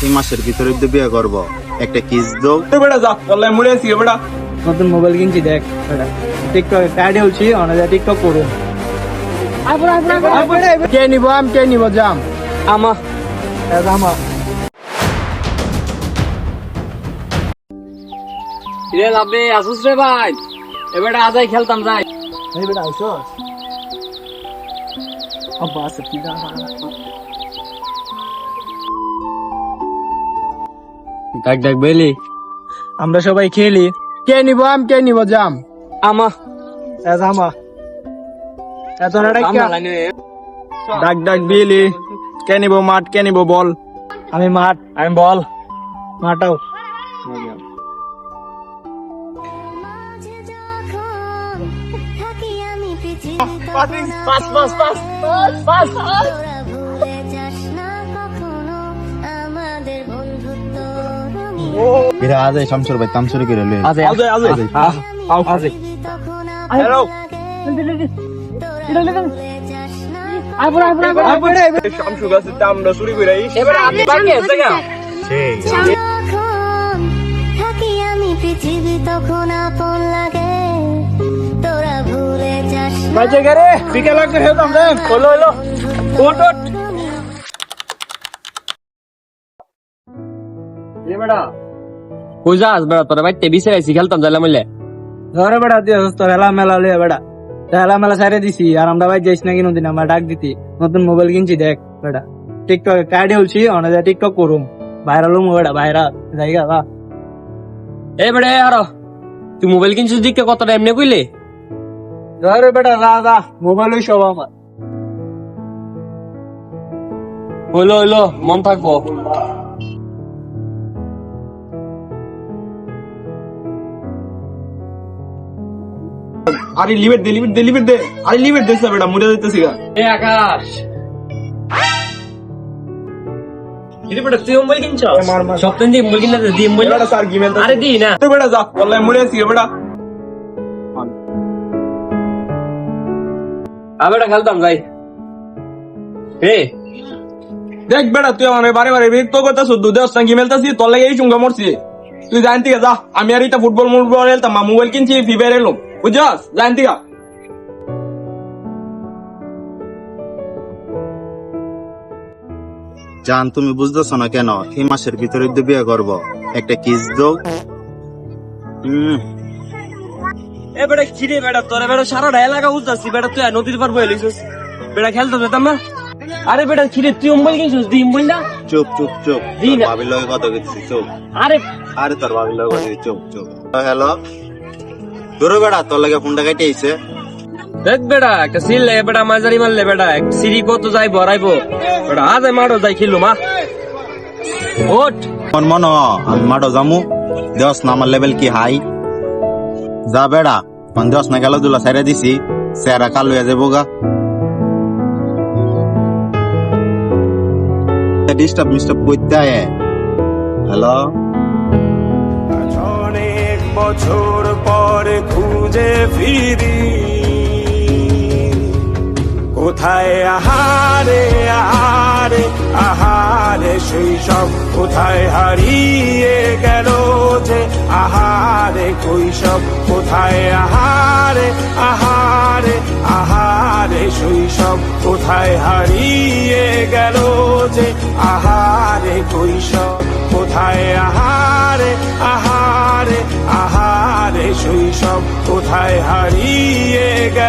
এই মাসের ভিতরে বিয়ে করব, একটা কিস দাও। বেটা যা অনলাইন মুড়ে আসি বেটা। নতুন মোবাইল কিনছি দেখ বেটা, টিকটক কার্ড হচ্ছে অনেক টিকটক করুন। কে নিব আমি কে নিব জাম আমা আমা রে লাভে আসুস রে ভাই, এবারে আজাই খেলতাম যাই। এই বেটা আইছস আব্বা আছে কি না ডাক ডাক বেলি আমরা সবাই খেলি। কে নিব আমি কে নিব জাম আমা আমা এত না ডাক্কা ডাক ডাক বিলি। কে নিব মাঠ, কে নিব বল? আমি মাঠ, আমি বল। মাঠাও pass pass pass pass pass. এরা আজ শামসুর ভাই তামসুরি করে লই। আজে আজে আজে আজে হ্যালো শামসু গাছের দামটা চুরি করে আইস। এবারে আমি বাকি আছে কেন? সেই থাকি আমি পৃথিবী তখন আপন লাগে, তোরা ভুলে যাস না। বাজে গরে বিকেল লাগতে খেলতাম রে। হলো হলো ওট ওট এ বেটা কই যাস বেটা? তোরা বাইতে বিছে আইছি খেলতাম যাইলাম বলে। ঘরে বেড়া দিয়ে তো হেলা মেলা লইয়া বেড়া, হেলা মেলা সাইরে দিছি। আর আমরা ভাই যাইস না কিনো দিন আমরা ডাক দিতি নতুন মোবাইল কিনছি দেখ বেটা, টিকটক কার্ড হচ্ছে অনেক টিকটক করুম। ভাইরাল হম বেটা, ভাইরাল জায়গা বা এ বেটা আরো তুই মোবাইল কিনছিস দিকে কতটা এমনি কইলে? ঘরে বেটা যা যা মোবাইল ওই সব আমার। হইলো হইলো মন থাকবো। আরে লিমিট দে লিমিট দে লিমিট দে। আরে লিমিট দিস না বেটা, মুড়ে যাইতেছি গা। এ আকাশ এটা বেটা তুই মোবাইল কিনছ? সপ্তাহ দিয়ে মোবাইল কিনলে দিয়ে মোবাইল বেটা স্যার গিমেল আরে দি না। বেটা যা অনলাইন মুড়ে আসি বেটা। আবেটা খেলতাম যাই। হে দেখ বেটা তুই আমার বারে বারে বিরক্ত করতেছ। দুধে অস্তান গিমেলতাছি, তোর লাগে এই চুঙ্গা মরছি। তুই জানতি যা, আমি আর এটা ফুটবল মুটবল খেলতাম, মোবাইল কিনছি, ফ্রি ফায়ার এলো বুঝছস? জানতি গা জান, তুমি বুঝতেছো না কেন এই মাসের ভিতরে বিয়ে করব, একটা কিস দাও। এ বেটা খিরে বেটা তোরা বেটা সারা এলাকা উঠতাছি বেটা, তুই নদীর পার বয়ে লইছিস বেটা খেলতাম যেতাম না। আরে বেটা খিরে তুই মোবাইল কিনছিস দি মোবাইল না। চুপ চুপ চুপ, দি না। ভাবির লগে কথা কইছি, চুপ। আরে আরে তোর ভাবির লগে কথা কইছি, চুপ চুপ। হ্যালো দূরে বেড়া, তোর লাগে ফোনটা কেটে আইছে। দেখ বেটা একটা সিল লে বেটা, মাঝারি মারলে বেটা একটা সিঁড়ি কত যাই বড়াইবো বেটা, আজ মারো যাই খেললো মা ওঠ। মন মন আমি মাঠো যামু, দেওস না আমার লেভেল কি হাই। যা বেড়া, দেওস না খেলাধুলা ছেড়ে দিছি, চেহারা কালো হয়ে যাবো গা। ডিস্টার্ব মিস্টার্ব করতে আয়। হ্যালো অনেক বছর পরে খুঁজে ফিরি, কোথায় আহারে আহারে আহারে শৈশব, কোথায় হারিয়ে গেল যে আহারে কৈশব, কোথায় আহারে আহারে আহারে শৈশব, কোথায় হারিয়ে গেল যে আহারে কৈশব, কোথায় আহারে আহারে আহারে শৈশব, কোথায় হারিয়ে গেল।